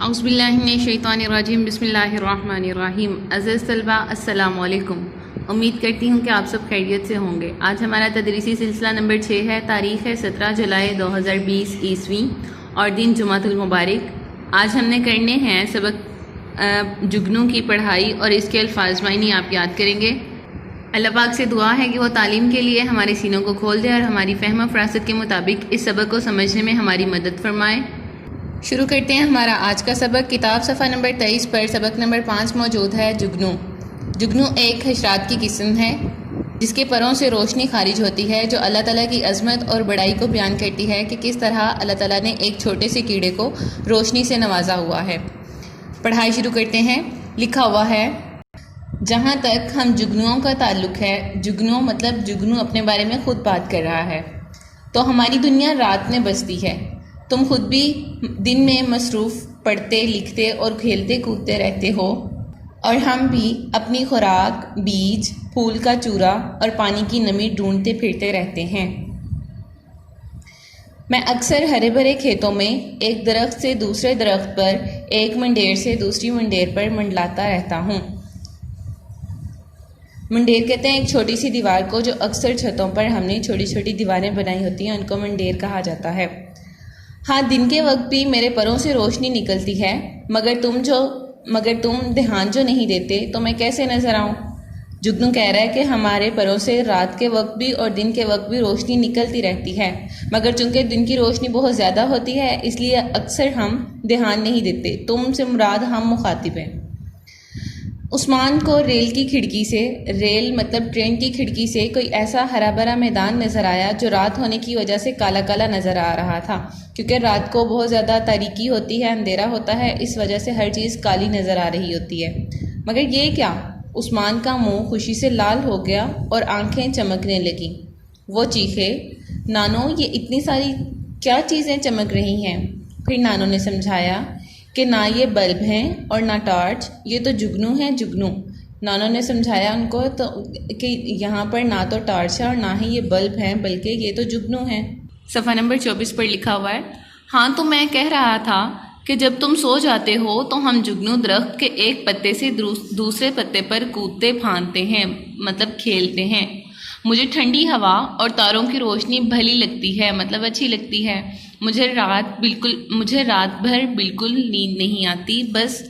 اعوذ باللہ من الشیطان الرجیم، بسم اللہ الرحمن الرحیم۔ عزیز طلبہ السلام علیکم، امید کرتی ہوں کہ آپ سب خیریت سے ہوں گے۔ آج ہمارا تدریسی سلسلہ نمبر 6 ہے، تاریخ ہے 17 جولائی 2020 عیسوی اور دن جمعۃ المبارک۔ آج ہم نے کرنے ہیں سبق جگنو کی پڑھائی اور اس کے الفاظ معنی آپ یاد کریں گے۔ اللہ پاک سے دعا ہے کہ وہ تعلیم کے لیے ہمارے سینوں کو کھول دے اور ہماری فہم و فراست کے مطابق اس سبق کو سمجھنے میں ہماری مدد فرمائے۔ شروع کرتے ہیں ہمارا آج کا سبق۔ کتاب صفحہ نمبر 23 پر سبق نمبر 5 موجود ہے، جگنو۔ جگنو ایک حشرات کی قسم ہے جس کے پروں سے روشنی خارج ہوتی ہے، جو اللہ تعالیٰ کی عظمت اور بڑائی کو بیان کرتی ہے کہ کس طرح اللہ تعالیٰ نے ایک چھوٹے سے کیڑے کو روشنی سے نوازا ہوا ہے۔ پڑھائی شروع کرتے ہیں۔ لکھا ہوا ہے، جہاں تک ہم جگنوؤں کا تعلق ہے، جگنو مطلب جگنو اپنے بارے میں خود بات کر رہا ہے، تو ہماری دنیا رات میں بستی ہے۔ تم خود بھی دن میں مصروف پڑھتے لکھتے اور کھیلتے کودتے رہتے ہو، اور ہم بھی اپنی خوراک، بیج، پھول کا چورا اور پانی کی نمی ڈھونڈتے پھرتے رہتے ہیں۔ میں اکثر ہرے بھرے کھیتوں میں ایک درخت سے دوسرے درخت پر، ایک منڈیر سے دوسری منڈیر پر منڈلاتا رہتا ہوں۔ منڈیر کہتے ہیں ایک چھوٹی سی دیوار کو، جو اکثر چھتوں پر ہم نے چھوٹی چھوٹی دیواریں بنائی ہوتی ہیں، ان کو منڈیر کہا جاتا ہے۔ ہاں، دن کے وقت بھی میرے پروں سے روشنی نکلتی ہے، مگر تم دھیان جو نہیں دیتے تو میں کیسے نظر آؤں؟ جگنو کہہ رہا ہے کہ ہمارے پروں سے رات کے وقت بھی اور دن کے وقت بھی روشنی نکلتی رہتی ہے، مگر چونکہ دن کی روشنی بہت زیادہ ہوتی ہے اس لیے اکثر ہم دھیان نہیں دیتے۔ تم سے مراد ہم مخاطب ہیں۔ عثمان کو ریل کی کھڑکی سے، ریل مطلب ٹرین کی کھڑکی سے، کوئی ایسا ہرا بھرا میدان نظر آیا جو رات ہونے کی وجہ سے کالا کالا نظر آ رہا تھا، کیونکہ رات کو بہت زیادہ تاریکی ہوتی ہے، اندھیرا ہوتا ہے، اس وجہ سے ہر چیز کالی نظر آ رہی ہوتی ہے۔ مگر یہ کیا؟ عثمان کا منہ خوشی سے لال ہو گیا اور آنکھیں چمکنے لگیں۔ وہ چیخے، نانو یہ اتنی ساری کیا چیزیں چمک رہی ہیں؟ پھر نانو نے سمجھایا کہ نہ یہ بلب ہیں اور نہ ٹارچ، یہ تو جگنو ہے، جگنو۔ نانو نے سمجھایا ان کو کہ یہاں پر نہ تو ٹارچ ہے اور نہ ہی یہ بلب ہیں، بلکہ یہ تو جگنو ہیں۔ صفحہ نمبر 24 پر لکھا ہوا ہے، ہاں تو میں کہہ رہا تھا کہ جب تم سو جاتے ہو تو ہم جگنو درخت کے ایک پتے سے دوسرے پتے پر کودتے پھاندتے ہیں، مطلب کھیلتے ہیں۔ مجھے ٹھنڈی ہوا اور تاروں کی روشنی بھلی لگتی ہے، مطلب اچھی لگتی ہے۔ مجھے رات بھر بالکل نیند نہیں آتی، بس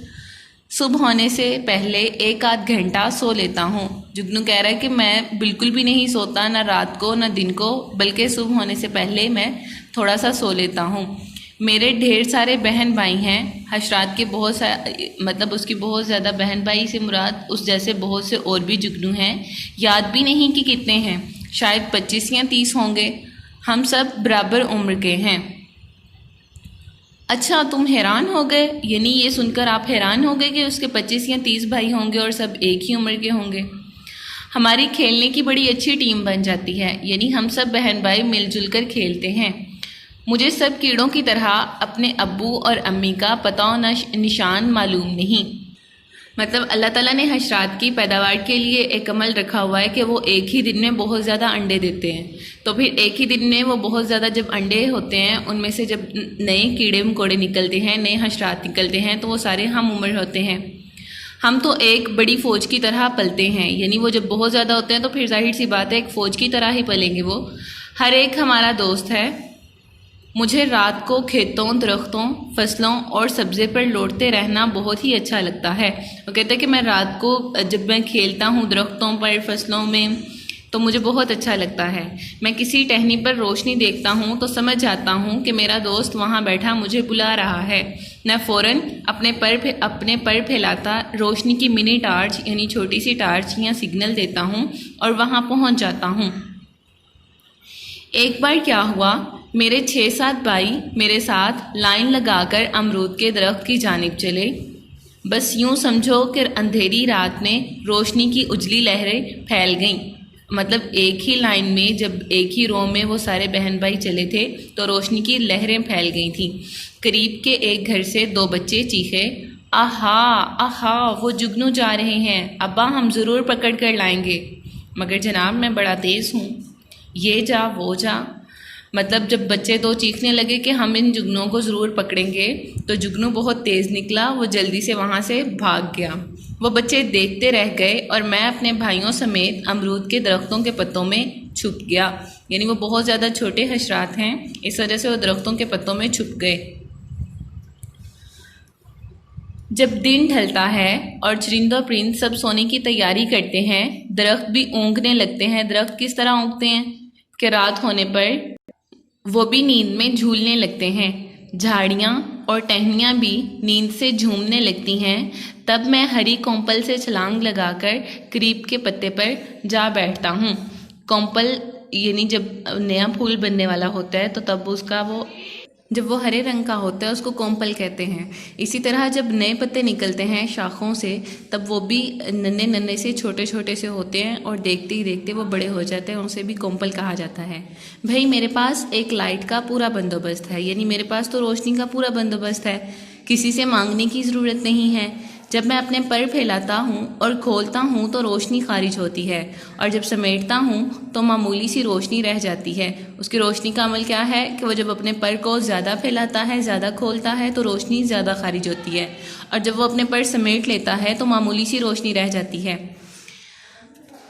صبح ہونے سے پہلے ایک آدھ گھنٹہ سو لیتا ہوں۔ جگنو کہہ رہا ہے کہ میں بالکل بھی نہیں سوتا، نہ رات کو نہ دن کو، بلکہ صبح ہونے سے پہلے میں تھوڑا سا سو لیتا ہوں۔ میرے ڈھیر سارے بہن بھائی ہیں، حشرات کے مطلب اس کی بہت زیادہ بہن بھائی سے مراد اس جیسے بہت سے اور بھی جگنو ہیں، یاد بھی نہیں کہ کتنے ہیں، شاید 25 یا 30 ہوں گے، ہم سب برابر عمر کے ہیں۔ اچھا، تم حیران ہو گئے؟ یعنی یہ سن کر آپ حیران ہو گئے کہ اس کے 25 یا 30 بھائی ہوں گے اور سب ایک ہی عمر کے ہوں گے؟ ہماری کھیلنے کی بڑی اچھی ٹیم بن جاتی ہے، یعنی ہم سب بہن بھائی مل جل کر کھیلتے ہیں۔ مجھے سب کیڑوں کی طرح اپنے ابو اور امی کا پتہ و نشان معلوم نہیں۔ مطلب اللہ تعالیٰ نے حشرات کی پیداوار کے لیے ایک عمل رکھا ہوا ہے کہ وہ ایک ہی دن میں بہت زیادہ انڈے دیتے ہیں، تو پھر ایک ہی دن میں وہ بہت زیادہ جب انڈے ہوتے ہیں، ان میں سے جب نئے کیڑے مکوڑے نکلتے ہیں، نئے حشرات نکلتے ہیں، تو وہ سارے ہم عمر ہوتے ہیں۔ ہم تو ایک بڑی فوج کی طرح پلتے ہیں، یعنی وہ جب بہت زیادہ ہوتے ہیں تو پھر ظاہر سی بات ہے ایک فوج کی طرح ہی پلیں گے، وہ ہر ایک ہمارا دوست ہے۔ مجھے رات کو کھیتوں، درختوں، فصلوں اور سبزے پر لوٹتے رہنا بہت ہی اچھا لگتا ہے۔ وہ کہتے ہیں کہ میں رات کو جب میں کھیلتا ہوں درختوں پر، فصلوں میں، تو مجھے بہت اچھا لگتا ہے۔ میں کسی ٹہنی پر روشنی دیکھتا ہوں تو سمجھ جاتا ہوں کہ میرا دوست وہاں بیٹھا مجھے بلا رہا ہے۔ میں فوراً اپنے پر پھیلاتا روشنی کی منی ٹارچ یعنی چھوٹی سی ٹارچ یا سگنل دیتا ہوں اور وہاں پہنچ جاتا ہوں۔ ایک بار کیا ہوا، میرے 6-7 بھائی میرے ساتھ لائن لگا کر امرود کے درخت کی جانب چلے۔ بس یوں سمجھو کہ اندھیری رات میں روشنی کی اجلی لہریں پھیل گئیں۔ مطلب ایک ہی لائن میں جب ایک ہی رو میں وہ سارے بہن بھائی چلے تھے تو روشنی کی لہریں پھیل گئی تھیں۔ قریب کے ایک گھر سے 2 بچے چیخے، آہا آہا، وہ جگنو جا رہے ہیں، ابا ہم ضرور پکڑ کر لائیں گے۔ مگر جناب میں بڑا تیز ہوں، یہ جا وہ جا، مطلب جب بچے دو چیخنے لگے کہ ہم ان جگنوں کو ضرور پکڑیں گے تو جگنو بہت تیز نکلا، وہ جلدی سے وہاں سے بھاگ گیا۔ وہ بچے دیکھتے رہ گئے اور میں اپنے بھائیوں سمیت امرود کے درختوں کے پتوں میں چھپ گیا۔ یعنی وہ بہت زیادہ چھوٹے حشرات ہیں، اس وجہ سے وہ درختوں کے پتوں میں چھپ گئے۔ جب دن ڈھلتا ہے اور چرند و پرند سب سونے کی تیاری کرتے ہیں، درخت بھی اونگنے لگتے ہیں۔ درخت کس طرح اونگتے ہیں کہ رات ہونے پر وہ بھی نیند میں جھولنے لگتے ہیں۔ جھاڑیاں اور ٹہنیاں بھی نیند سے جھومنے لگتی ہیں۔ تب میں ہری کومپل سے چھلانگ لگا کر قریب کے پتے پر جا بیٹھتا ہوں۔ کومپل یعنی جب نیا پھول بننے والا ہوتا ہے تو تب اس کا جب وہ ہرے رنگ کا ہوتا ہے اس کو کومپل کہتے ہیں۔ اسی طرح جب نئے پتے نکلتے ہیں شاخوں سے تب وہ بھی ننے ننے سے چھوٹے چھوٹے سے ہوتے ہیں اور دیکھتے ہی دیکھتے وہ بڑے ہو جاتے ہیں، اسے بھی کومپل کہا جاتا ہے۔ بھائی میرے پاس ایک لائٹ کا پورا بندوبست ہے، یعنی میرے پاس تو روشنی کا پورا بندوبست ہے، کسی سے مانگنے کی ضرورت نہیں ہے۔ جب میں اپنے پر پھیلاتا ہوں اور کھولتا ہوں تو روشنی خارج ہوتی ہے، اور جب سمیٹتا ہوں تو معمولی سی روشنی رہ جاتی ہے۔ اس کی روشنی کا عمل کیا ہے کہ وہ جب اپنے پر کو زیادہ پھیلاتا ہے، زیادہ کھولتا ہے تو روشنی زیادہ خارج ہوتی ہے، اور جب وہ اپنے پر سمیٹ لیتا ہے تو معمولی سی روشنی رہ جاتی ہے۔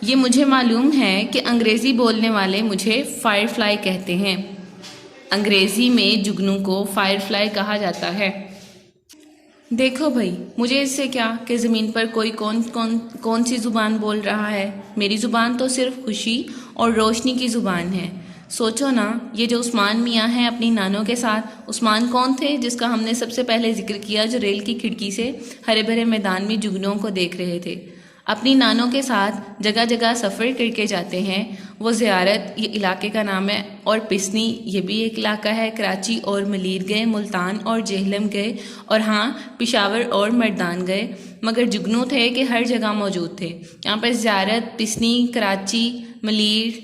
یہ مجھے معلوم ہے کہ انگریزی بولنے والے مجھے فائر فلائی کہتے ہیں۔ انگریزی میں جگنو کو فائر فلائی کہا جاتا ہے۔ دیکھو بھائی، مجھے اس سے کیا کہ زمین پر کوئی کون سی زبان بول رہا ہے، میری زبان تو صرف خوشی اور روشنی کی زبان ہے۔ سوچو نا، یہ جو عثمان میاں ہیں اپنی نانوں کے ساتھ، عثمان کون تھے جس کا ہم نے سب سے پہلے ذکر کیا، جو ریل کی کھڑکی سے ہرے بھرے میدان میں جگنوں کو دیکھ رہے تھے؟ اپنی نانوں کے ساتھ جگہ جگہ سفر کر کے جاتے ہیں۔ وہ زیارت یہ علاقے کا نام ہے، اور پسنی یہ بھی ایک علاقہ ہے۔ کراچی اور ملیر گئے، ملتان اور جہلم گئے، اور ہاں پشاور اور مردان گئے، مگر جگنو تھے کہ ہر جگہ موجود تھے۔ یہاں پر زیارت، پسنی، کراچی، ملیر،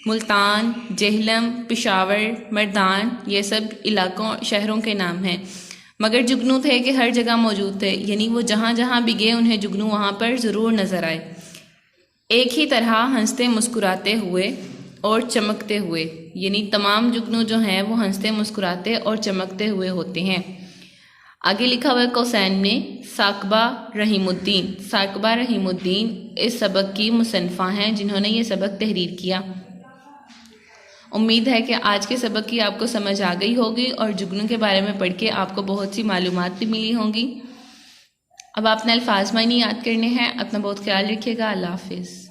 ملتان، جہلم، پشاور، مردان یہ سب علاقوں شہروں کے نام ہیں، مگر جگنو تھے کہ ہر جگہ موجود تھے، یعنی وہ جہاں جہاں بھی گئے انہیں جگنو وہاں پر ضرور نظر آئے، ایک ہی طرح ہنستے مسکراتے ہوئے اور چمکتے ہوئے۔ یعنی تمام جگنو جو ہیں وہ ہنستے مسکراتے اور چمکتے ہوئے ہوتے ہیں۔ آگے لکھا ہوا ہے کوسین میں ثاقبہ رحیم الدین۔ ثاقبہ رحیم الدین اس سبق کی مصنفہ ہیں جنہوں نے یہ سبق تحریر کیا۔ امید ہے کہ آج کے سبق کی آپ کو سمجھ آ گئی ہوگی اور جگنو کے بارے میں پڑھ کے آپ کو بہت سی معلومات بھی ملی ہوں گی۔ اب آپ نے الفاظ معنی یاد کرنے ہیں۔ اپنا بہت خیال رکھیے گا۔ اللہ حافظ۔